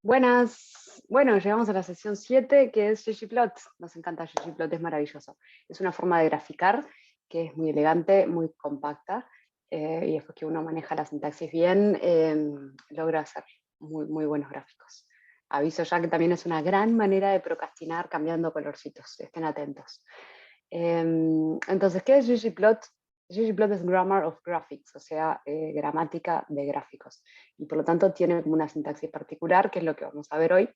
Buenas. Bueno, llegamos a la sesión 7, que es ggplot. Nos encanta ggplot, es maravilloso. Es una forma de graficar que es muy elegante, muy compacta, y después que uno maneja la sintaxis bien, logra hacer muy buenos gráficos. Aviso ya que también es una gran manera de procrastinar cambiando colorcitos, estén atentos. Entonces, ¿qué es ggplot? ggplot es Grammar of Graphics, o sea, gramática de gráficos. Y por lo tanto tiene como una sintaxis particular, que es lo que vamos a ver hoy.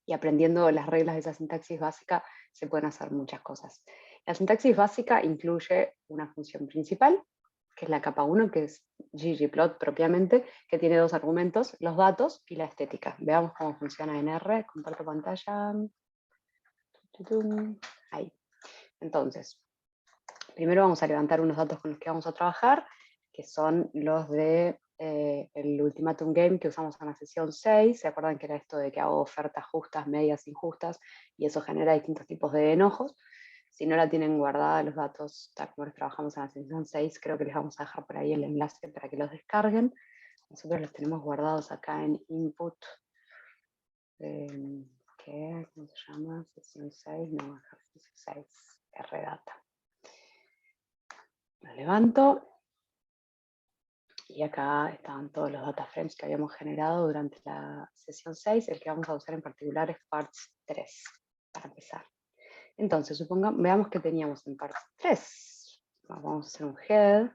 Y aprendiendo las reglas de esa sintaxis básica se pueden hacer muchas cosas. La sintaxis básica incluye una función principal, que es la capa 1, que es ggplot propiamente, que tiene dos argumentos, los datos y la estética. Veamos cómo funciona en R. Comparto pantalla. Ahí. Entonces, primero vamos a levantar unos datos con los que vamos a trabajar, que son los de el Ultimatum Game que usamos en la sesión 6. ¿Se acuerdan que era esto de que hago ofertas justas, medias, injustas? Y eso genera distintos tipos de enojos. Si no la tienen guardada los datos, tal como los trabajamos en la sesión 6, creo que les vamos a dejar por ahí el enlace para que los descarguen. Nosotros los tenemos guardados acá en Input. ¿Cómo se llama? Sesión 6, no, ejercicio 6, RData. Lo levanto. Y acá estaban todos los data frames que habíamos generado durante la sesión 6. El que vamos a usar en particular es parts 3, para empezar. Entonces, veamos que teníamos en parts 3. Vamos a hacer un head,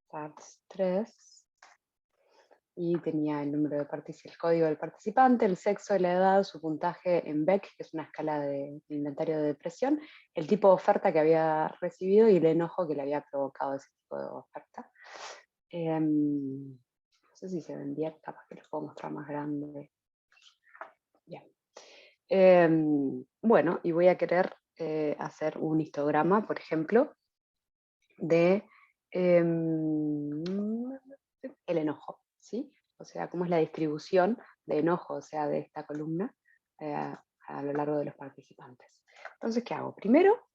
parts 3. Y tenía el número de participante, el código del participante, el sexo, la edad, su puntaje en Beck, que es una escala de inventario de depresión, el tipo de oferta que había recibido y el enojo que le había provocado ese tipo de oferta. No sé si se vendía, capaz que les puedo mostrar más grande. Bien. Bueno, y voy a querer hacer un histograma, por ejemplo, de el enojo, ¿sí? O sea, cómo es la distribución de enojo, o sea, de esta columna a lo largo de los participantes. Entonces, ¿qué hago? Primero,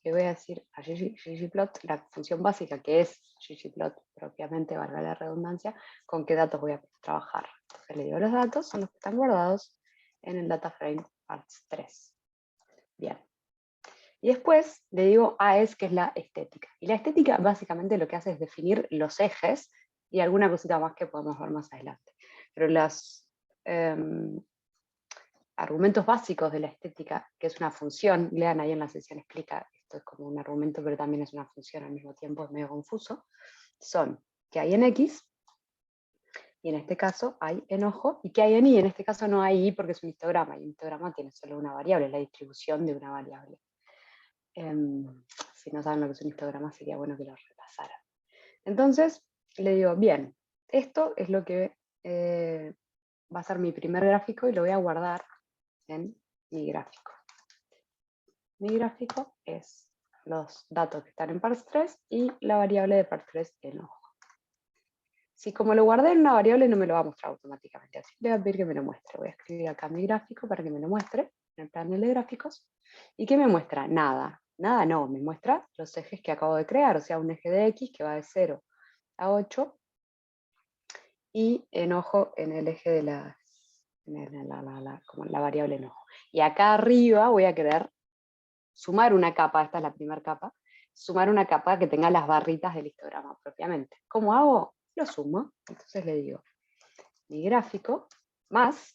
le voy a decir a ggplot la función básica, que es ggplot propiamente, valga la redundancia, con qué datos voy a trabajar. Entonces le digo, los datos son los que están guardados en el data frame parts 3. Bien. Y después le digo AES, que es la estética. Y la estética básicamente lo que hace es definir los ejes y alguna cosita más que podemos ver más adelante. Pero los argumentos básicos de la estética, que es una función, lean ahí en la sesión explica, esto es como un argumento, pero también es una función al mismo tiempo, es medio confuso, son que hay en X, y en este caso hay enojo, y que hay en Y, en este caso no hay Y porque es un histograma, y un histograma tiene solo una variable, la distribución de una variable. Si no saben lo que es un histograma, sería bueno que lo repasaran. Entonces, le digo, bien, esto es lo que va a ser mi primer gráfico y lo voy a guardar en mi gráfico. Mi gráfico es los datos que están en parts 3 y la variable de parts 3 enojo. Si como lo guardé en una variable no me lo va a mostrar automáticamente, así le voy a pedir que me lo muestre. Voy a escribir acá mi gráfico para que me lo muestre en el panel de gráficos. ¿Y qué me muestra? Nada. Nada no, me muestra los ejes que acabo de crear, o sea, un eje de X que va de 0 a 8 y enojo en el eje de como la variable enojo. Y acá arriba voy a querer sumar una capa, esta es la primera capa, sumar una capa que tenga las barritas del histograma propiamente. ¿Cómo hago? Lo sumo, entonces le digo mi gráfico más,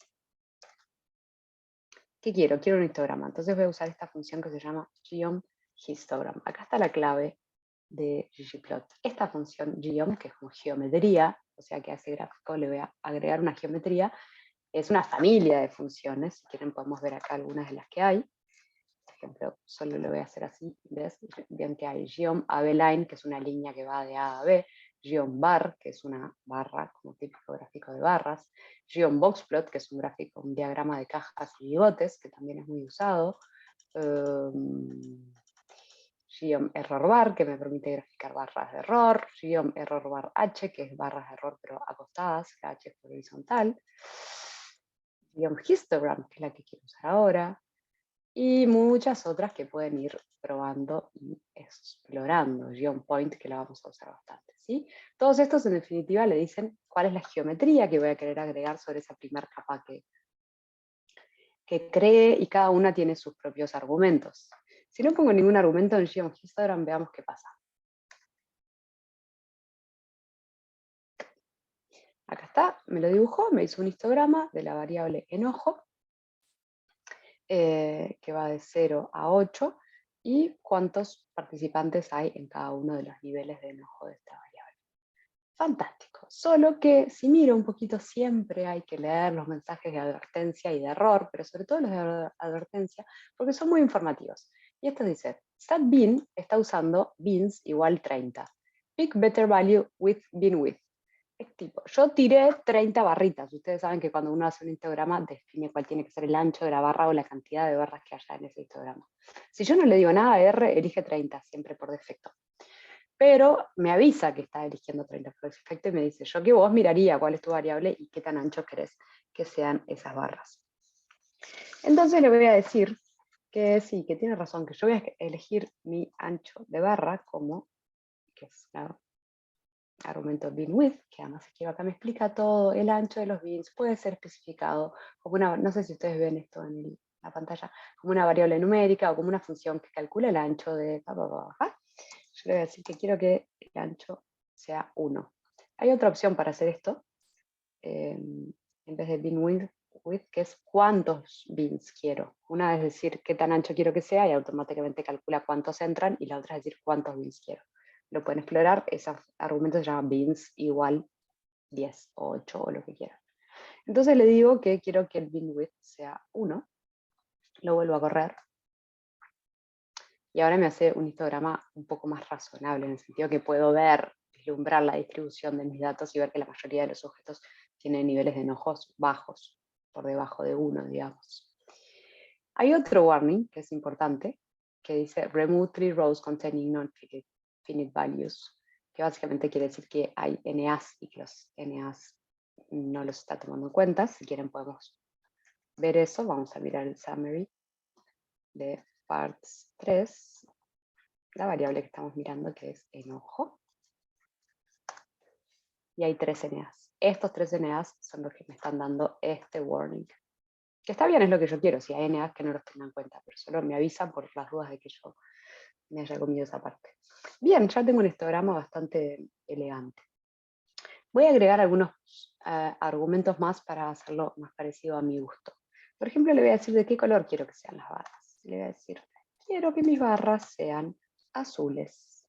¿qué quiero? Quiero un histograma, entonces voy a usar esta función que se llama geom_histogram. Acá está la clave de ggplot. Esta función geom, que es como geometría, o sea que a ese gráfico le voy a agregar una geometría, es una familia de funciones, si quieren podemos ver acá algunas de las que hay. Por ejemplo, solo lo voy a hacer así, ¿ves? Bien que hay geom abline, que es una línea que va de A a B, geom bar, que es una barra, como típico gráfico de barras, geom boxplot, que es un gráfico, un diagrama de cajas y bigotes, que también es muy usado, geom error bar, que me permite graficar barras de error, geom error bar H, que es barras de error pero acostadas, que H es horizontal, geom histogram, que es la que quiero usar ahora, y muchas otras que pueden ir probando y explorando. GeoPoint, que la vamos a usar bastante, ¿sí? Todos estos, en definitiva, le dicen cuál es la geometría que voy a querer agregar sobre esa primera capa que cree, y cada una tiene sus propios argumentos. Si no pongo ningún argumento en GeoHistogram, veamos qué pasa. Acá está, me lo dibujó, me hizo un histograma de la variable enojo, que va de 0 a 8, y cuántos participantes hay en cada uno de los niveles de enojo de esta variable. Fantástico, solo que si miro un poquito siempre hay que leer los mensajes de advertencia y de error, pero sobre todo los de advertencia, porque son muy informativos. Y esto dice, StatBean está usando beans igual 30. Pick better value with bean width. Es tipo, yo tiré 30 barritas. Ustedes saben que cuando uno hace un histograma define cuál tiene que ser el ancho de la barra o la cantidad de barras que haya en ese histograma. Si yo no le digo nada a R, elige 30, siempre por defecto. Pero me avisa que está eligiendo 30 por defecto y me dice, yo que vos miraría cuál es tu variable y qué tan ancho querés que sean esas barras. Entonces le voy a decir que sí, que tiene razón, que yo voy a elegir mi ancho de barra como, que es la argumento bean width, que además aquí acá me explica todo, el ancho de los beans puede ser especificado como una, no sé si ustedes ven esto en la pantalla, como una variable numérica o como una función que calcula el ancho de... Yo le voy a decir que quiero que el ancho sea 1. Hay otra opción para hacer esto, en vez de bean width, que es cuántos beans quiero. Una es decir qué tan ancho quiero que sea y automáticamente calcula cuántos entran, y la otra es decir cuántos beans quiero. Lo pueden explorar, ese argumento se llama beans igual 10 o 8 o lo que quieran. Entonces le digo que quiero que el bean width sea 1, lo vuelvo a correr, y ahora me hace un histograma un poco más razonable, en el sentido que puedo ver, vislumbrar la distribución de mis datos y ver que la mayoría de los objetos tienen niveles de enojos bajos, por debajo de 1, digamos. Hay otro warning que es importante, que dice remove 3 rows containing non-finite values, que básicamente quiere decir que hay NAs y que los NAs no los está tomando en cuenta. Si quieren podemos ver eso. Vamos a mirar el summary de parts 3, la variable que estamos mirando, que es enojo. Y hay 3 NAs. Estos 3 NAs son los que me están dando este warning. Que está bien, es lo que yo quiero, si hay NAs que no los tengan en cuenta, pero solo me avisan por las dudas de que yo me haya comido esa parte. Bien, ya tengo un histograma bastante elegante. Voy a agregar algunos argumentos más para hacerlo más parecido a mi gusto. Por ejemplo, le voy a decir de qué color quiero que sean las barras. Le voy a decir, quiero que mis barras sean azules.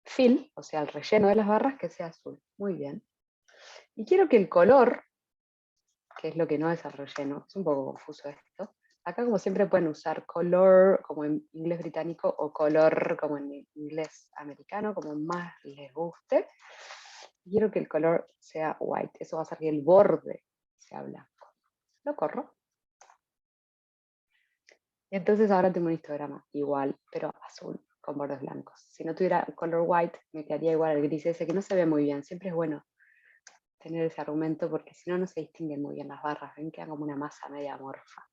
Fill, o sea, el relleno de las barras, que sea azul. Muy bien. Y quiero que el color, que es lo que no es el relleno, es un poco confuso esto. Acá, como siempre, pueden usar color como en inglés británico o color como en inglés americano, como más les guste. Quiero que el color sea white. Eso va a hacer que el borde sea blanco. Lo corro. Y entonces ahora tengo un histograma igual, pero azul, con bordes blancos. Si no tuviera color white, me quedaría igual el gris ese, que no se ve muy bien. Siempre es bueno tener ese argumento, porque si no, no se distinguen muy bien las barras. Ven, quedan como una masa media amorfa.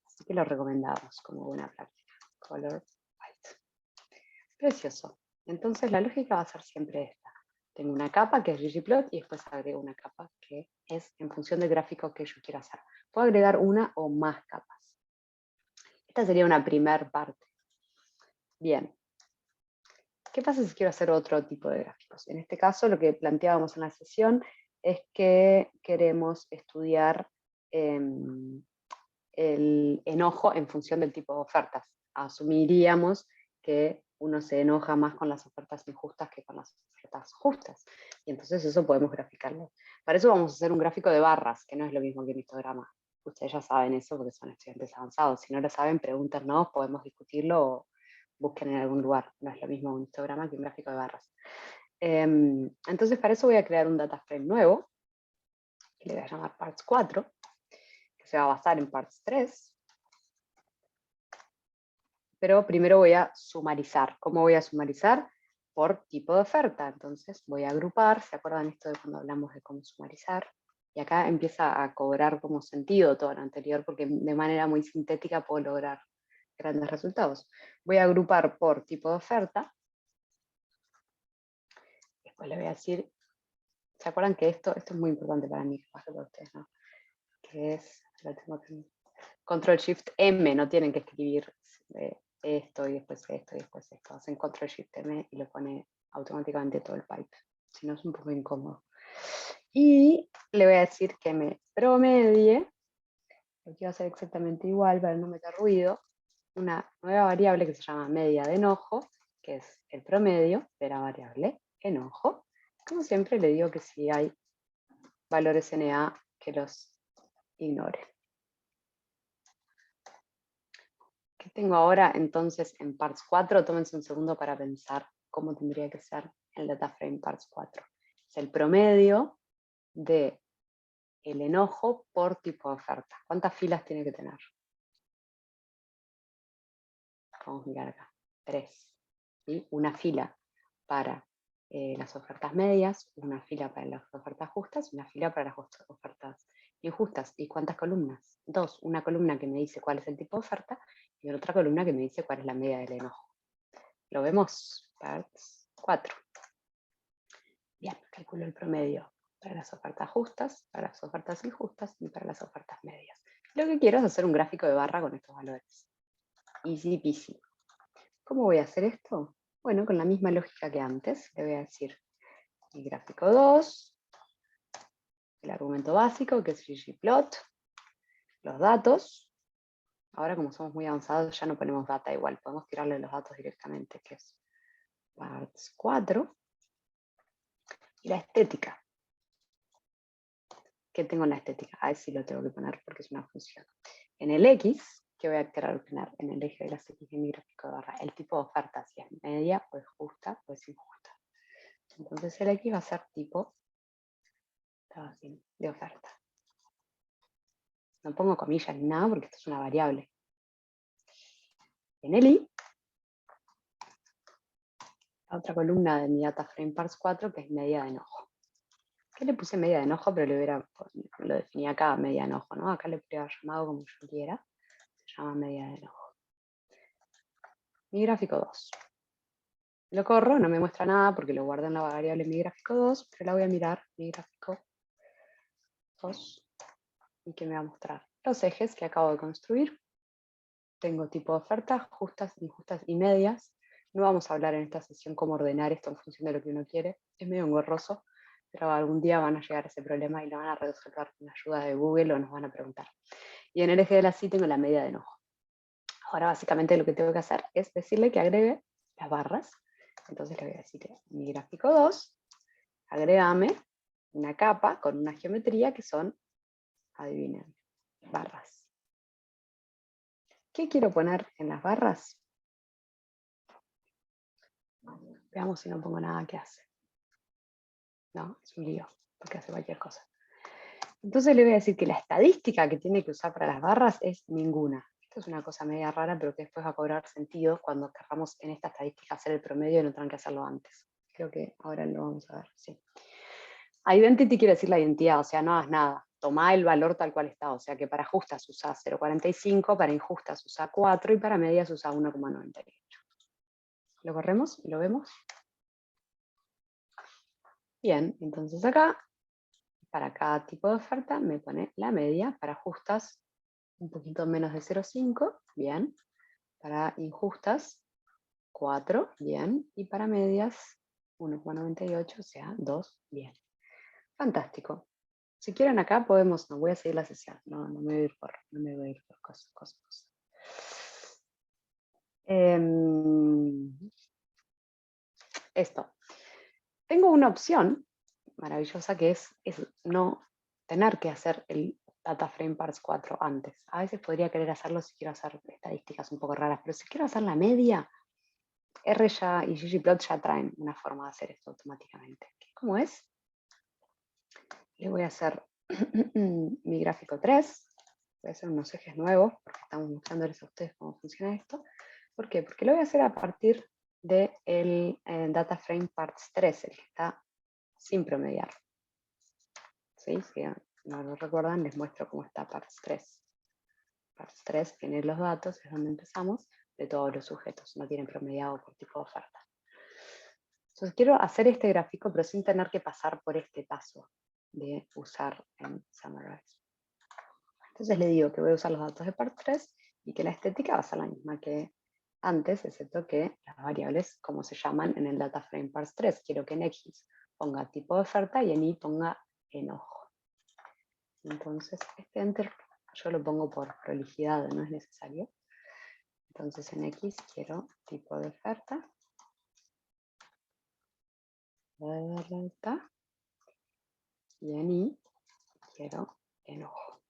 Así que lo recomendamos como buena práctica. Color white. Precioso. Entonces la lógica va a ser siempre esta. Tengo una capa que es ggplot y después agrego una capa que es en función del gráfico que yo quiero hacer. Puedo agregar una o más capas. Esta sería una primer parte. Bien. ¿Qué pasa si quiero hacer otro tipo de gráficos? En este caso, lo que planteábamos en la sesión es que queremos estudiar el enojo en función del tipo de ofertas. Asumiríamos que uno se enoja más con las ofertas injustas que con las ofertas justas. Y entonces eso podemos graficarlo. Para eso vamos a hacer un gráfico de barras, que no es lo mismo que un histograma. Ustedes ya saben eso porque son estudiantes avanzados. Si no lo saben, pregúntenos, podemos discutirlo o busquen en algún lugar. No es lo mismo un histograma que un gráfico de barras. Entonces para eso voy a crear un data frame nuevo, que le voy a llamar parts 4, que se va a basar en parts 3. Pero primero voy a sumarizar. ¿Cómo voy a sumarizar? Por tipo de oferta. Entonces voy a agrupar. ¿Se acuerdan esto de cuando hablamos de cómo sumarizar? Y acá empieza a cobrar como sentido todo lo anterior, porque de manera muy sintética puedo lograr grandes resultados. Voy a agrupar por tipo de oferta. Después le voy a decir, ¿se acuerdan que esto es muy importante para mí? Capaz que para ustedes, ¿no? Que es, Control Shift M, no tienen que escribir esto y después esto y después esto. Hacen Control Shift M y lo pone automáticamente todo el pipe. Si no es un poco incómodo. Y le voy a decir que me promedie, lo quiero hacer exactamente igual para no meter ruido, una nueva variable que se llama media de enojo, que es el promedio de la variable enojo. Como siempre le digo que si hay valores NA que los ignore. ¿Qué tengo ahora entonces en parts 4? Tómense un segundo para pensar cómo tendría que ser el data frame parts 4. Es el promedio de el enojo por tipo de oferta. ¿Cuántas filas tiene que tener? Vamos a mirar acá. 3. ¿Sí? Una fila para las ofertas medias, una fila para las ofertas justas, una fila para las ofertas injustas. ¿Y cuántas columnas? 2. Una columna que me dice cuál es el tipo de oferta y otra columna que me dice cuál es la media del enojo. Lo vemos, parts 4. Bien, calculo el promedio para las ofertas justas, para las ofertas injustas y para las ofertas medias. Lo que quiero es hacer un gráfico de barra con estos valores. Easy peasy. ¿Cómo voy a hacer esto? Bueno, con la misma lógica que antes, le voy a decir mi gráfico 2, el argumento básico, que es ggplot, los datos. Ahora, como somos muy avanzados, ya no ponemos data igual, podemos tirarle los datos directamente, que es parts 4. Y la estética. ¿Qué tengo en la estética? A ver si lo tengo que poner porque es una función. En el X, ¿qué voy a querer poner? En el eje de las X de mi gráfico de barra, el tipo de oferta, si es media, o es justa, o es injusta. Entonces el X va a ser tipo de oferta. No pongo comillas ni nada porque esto es una variable. En el Y, la otra columna de mi data frame parts 4, que es media de enojo. ¿Qué le puse media de enojo? Pero lo definí acá media de enojo, ¿no? Acá le podría haber llamado como yo quiera. Se llama media de enojo. Mi gráfico 2. Lo corro, no me muestra nada porque lo guardo en la variable mi gráfico 2, pero la voy a mirar, mi gráfico 2, y que me va a mostrar los ejes que acabo de construir. Tengo tipo de ofertas, justas, injustas y medias. No vamos a hablar en esta sesión cómo ordenar esto en función de lo que uno quiere. Es medio engorroso, pero algún día van a llegar a ese problema y lo van a resolver con la ayuda de Google o nos van a preguntar. Y en el eje de la sí tengo la media de enojo. Ahora básicamente lo que tengo que hacer es decirle que agregue las barras. Entonces le voy a decir que mi gráfico 2, agregame una capa con una geometría que son, adivinen, barras. ¿Qué quiero poner en las barras? Veamos si no pongo nada que hace. No, es un lío, porque hace cualquier cosa. Entonces le voy a decir que la estadística que tiene que usar para las barras es ninguna. Esto es una cosa media rara, pero que después va a cobrar sentido cuando queramos en esta estadística hacer el promedio y no tengan que hacerlo antes. Creo que ahora lo vamos a ver, sí. Identity quiere decir la identidad, o sea, no hagas nada. Toma el valor tal cual está, o sea que para justas usa 0,45, para injustas usa 4 y para medias usa 1,98. Lo corremos y lo vemos. Bien, entonces acá, para cada tipo de oferta, me pone la media. Para justas, un poquito menos de 0,5, bien. Para injustas, 4, bien. Y para medias, 1,98, o sea, 2, bien. Fantástico. Si quieren acá podemos, no voy a seguir la sesión, no me voy a ir por cosas. Esto. Tengo una opción maravillosa que es no tener que hacer el data frame parts 4 antes. A veces podría querer hacerlo si quiero hacer estadísticas un poco raras, pero si quiero hacer la media, R ya y ggplot ya traen una forma de hacer esto automáticamente. ¿Cómo es? Le voy a hacer mi gráfico 3. Voy a hacer unos ejes nuevos, porque estamos mostrándoles a ustedes cómo funciona esto. ¿Por qué? Porque lo voy a hacer a partir del data frame parts 3, el que está sin promediar. ¿Sí? no lo recuerdan, les muestro cómo está parts3. Parts3 tiene los datos, es donde empezamos, de todos los sujetos, no tienen promediado por tipo de oferta. Entonces quiero hacer este gráfico, pero sin tener que pasar por este paso de usar en Summarize. Entonces le digo que voy a usar los datos de part3 y que la estética va a ser la misma que antes, excepto que las variables, como se llaman en el data frame parts3, quiero que en X ponga tipo de oferta y en Y ponga enojo. Entonces este enter yo lo pongo por prolijidad, no es necesario. Entonces en X quiero tipo de oferta. Voy a darle alta. Y en Y quiero enojo.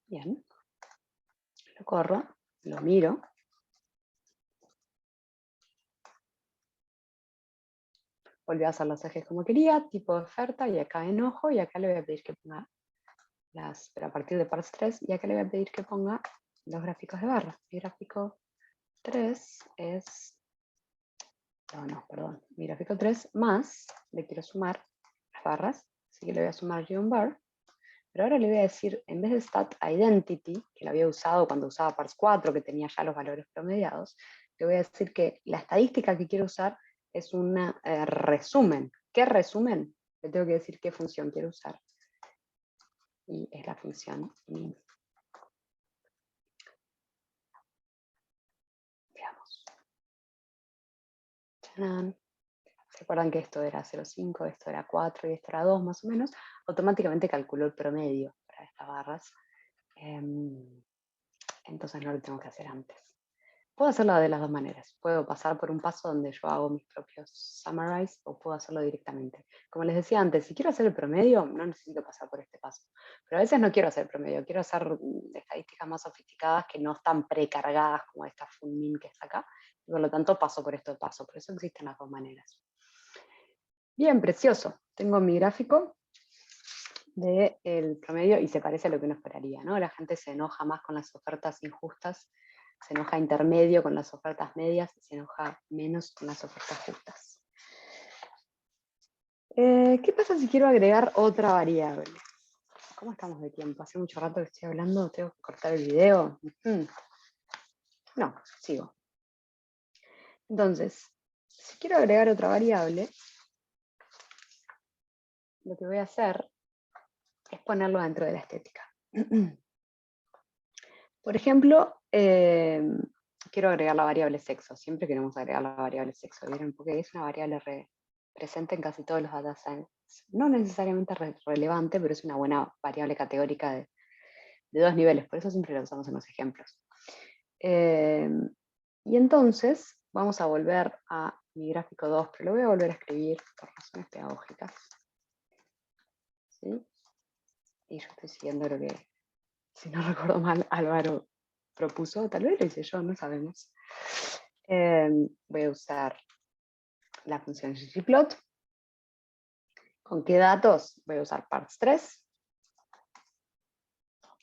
Bien. Lo corro, lo miro. Volví a hacer los ejes como quería, tipo de oferta, y acá enojo, y acá le voy a pedir que ponga pero a partir de parts3, y acá le voy a pedir que ponga los gráficos de barra. Mi gráfico 3 es, perdón, mi gráfico 3 más, le quiero sumar las barras, así que le voy a sumar bar, pero ahora le voy a decir, en vez de stat identity, que lo había usado cuando usaba parts4, que tenía ya los valores promediados, le voy a decir que la estadística que quiero usar es un resumen. ¿Qué resumen? Le tengo que decir qué función quiero usar. Y es la función min. Veamos. ¡Tarán! ¿Se acuerdan que esto era 0,5, esto era 4 y esto era 2 más o menos? Automáticamente calculó el promedio para estas barras. Entonces no lo tengo que hacer antes. Puedo hacerlo de las dos maneras. Puedo pasar por un paso donde yo hago mis propios summarize o puedo hacerlo directamente. Como les decía antes, si quiero hacer el promedio, no necesito pasar por este paso. Pero a veces no quiero hacer el promedio, quiero hacer estadísticas más sofisticadas que no están precargadas como esta FUNMIN que está acá. Y por lo tanto paso por estos pasos. Por eso existen las dos maneras. Bien, precioso. Tengo mi gráfico del promedio y se parece a lo que uno esperaría, ¿no? La gente se enoja más con las ofertas injustas, se enoja intermedio con las ofertas medias y se enoja menos con las ofertas justas. ¿Qué pasa si quiero agregar otra variable? ¿Cómo estamos de tiempo? Hace mucho rato que estoy hablando, tengo que cortar el video. No, sigo. Entonces, si quiero agregar otra variable, lo que voy a hacer es ponerlo dentro de la estética. Por ejemplo, quiero agregar la variable sexo. Siempre queremos agregar la variable sexo, ¿vieron? Porque es una variable presente en casi todos los data science. No necesariamente relevante, pero es una buena variable categórica de dos niveles. Por eso siempre la usamos en los ejemplos. Y entonces vamos a volver a mi gráfico 2, pero lo voy a volver a escribir por razones pedagógicas. ¿Sí? Y yo estoy siguiendo lo que, si no recuerdo mal, Álvaro propuso, tal vez lo hice yo, no sabemos. Voy a usar la función ggplot. ¿Con qué datos? Voy a usar parts3.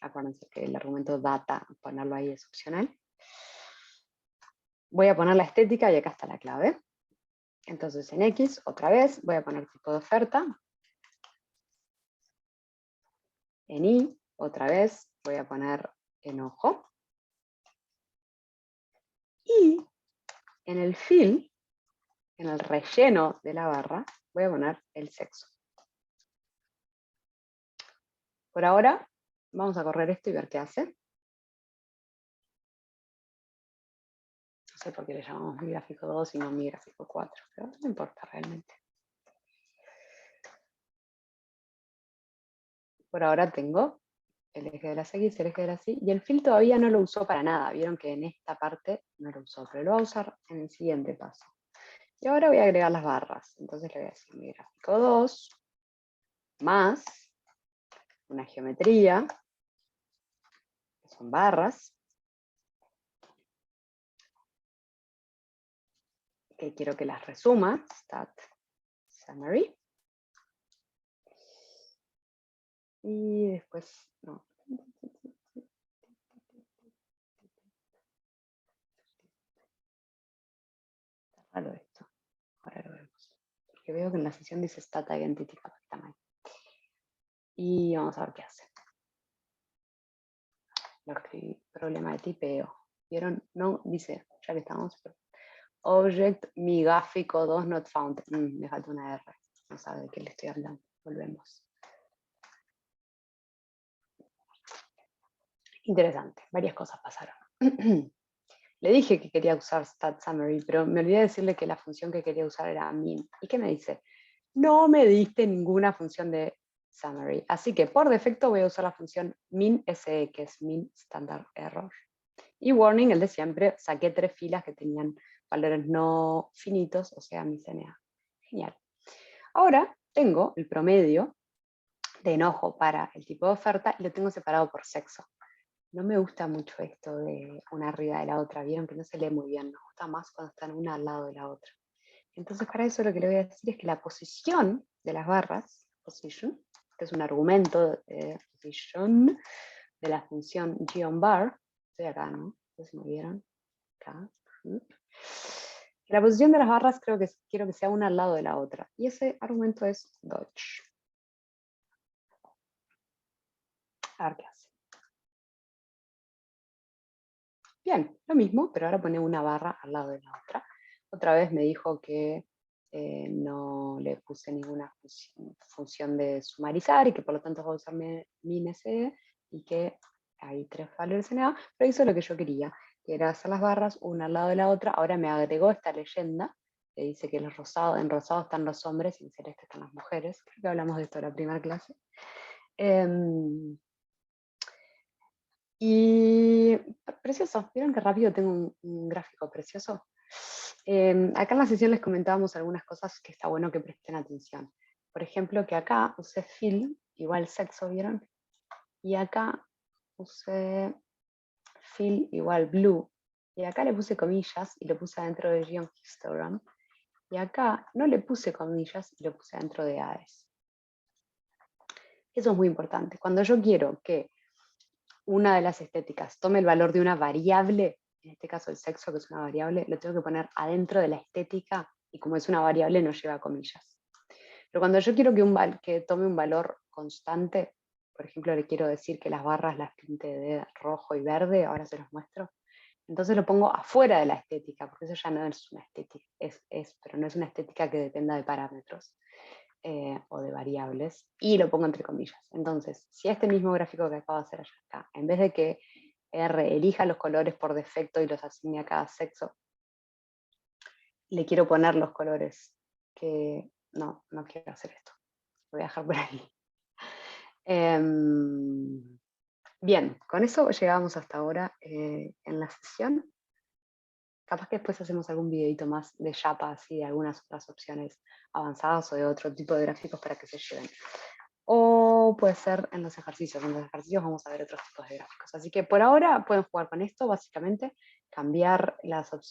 Acuérdense que el argumento data, ponerlo ahí es opcional. Voy a poner la estética y acá está la clave. Entonces en X, otra vez, voy a poner tipo de oferta. En Y, otra vez, voy a poner enojo. Y en el fill, en el relleno de la barra, voy a poner el sexo. Por ahora, vamos a correr esto y ver qué hace. No sé por qué le llamamos mi gráfico 2 y no mi gráfico 4, pero no importa realmente. Por ahora tengo el eje de las X, el eje de las Y, y el fill todavía no lo usó para nada. Vieron que en esta parte no lo usó, pero lo va a usar en el siguiente paso. Y ahora voy a agregar las barras. Entonces le voy a decir mi gráfico 2 más una geometría, que son barras, que quiero que las resuma, stat summary. Y después, no. Está raro esto. Ahora lo vemos. Porque veo que en la sesión dice stat identity, está mal. Y vamos a ver qué hace. Lo escribí, problema de tipeo. ¿Vieron? No, dice, ya que estamos. Object, mi gráfico 2 not found. Me falta una R. No sabe de qué le estoy hablando. Volvemos. Interesante, varias cosas pasaron. Le dije que quería usar stat summary, pero me olvidé decirle que la función que quería usar era min. ¿Y qué me dice? No me diste ninguna función de summary. Así que por defecto voy a usar la función min.se, que es min standard error. Y warning, el de siempre, saqué 3 filas que tenían valores no finitos, o sea, mi CNA. Genial. Ahora tengo el promedio de enojo para el tipo de oferta y lo tengo separado por sexo. No me gusta mucho esto de una arriba de la otra, vieron que no se lee muy bien, nos gusta más cuando están una al lado de la otra. Entonces para eso lo que le voy a decir es que la posición de las barras, position, que es un argumento de position de la función geonbar, estoy acá, ¿no? No sé si me vieron, acá. La posición de las barras quiero que sea una al lado de la otra, y ese argumento es Dodge. A ver qué hace. Bien, lo mismo, pero ahora pone una barra al lado de la otra. Otra vez me dijo que no le puse ninguna función de sumarizar y que por lo tanto va a usar min.se y que hay 3 valores en A, pero hizo lo que yo quería, que era hacer las barras una al lado de la otra. Ahora me agregó esta leyenda que dice que en rosado están los hombres y en celeste están las mujeres. Creo que hablamos de esto en la primera clase. Y precioso, ¿vieron qué rápido tengo un gráfico precioso? Acá en la sesión les comentábamos algunas cosas que está bueno que presten atención. Por ejemplo, que acá usé fill igual sexo, ¿vieron? Y acá usé fill igual blue. Y acá le puse comillas y lo puse adentro de Geon Histogram. Y acá no le puse comillas y lo puse adentro de AES. Eso es muy importante. Cuando yo quiero que una de las estéticas tome el valor de una variable, en este caso el sexo, que es una variable, lo tengo que poner adentro de la estética y como es una variable no lleva comillas. Pero cuando yo quiero que tome un valor constante, por ejemplo, le quiero decir que las barras las pinte de rojo y verde, ahora se los muestro, entonces lo pongo afuera de la estética, porque eso ya no es una estética, pero no es una estética que dependa de parámetros. O de variables, y lo pongo entre comillas. Entonces, si este mismo gráfico que acabo de hacer acá, en vez de que R elija los colores por defecto y los asigne a cada sexo, le quiero poner los colores que... No quiero hacer esto. Lo voy a dejar por ahí. Bien, con eso llegamos hasta ahora en la sesión. Capaz que después hacemos algún videito más de Japa, así de algunas otras opciones avanzadas o de otro tipo de gráficos para que se lleven. O puede ser en los ejercicios. En los ejercicios vamos a ver otros tipos de gráficos. Así que por ahora pueden jugar con esto, básicamente, cambiar las opciones.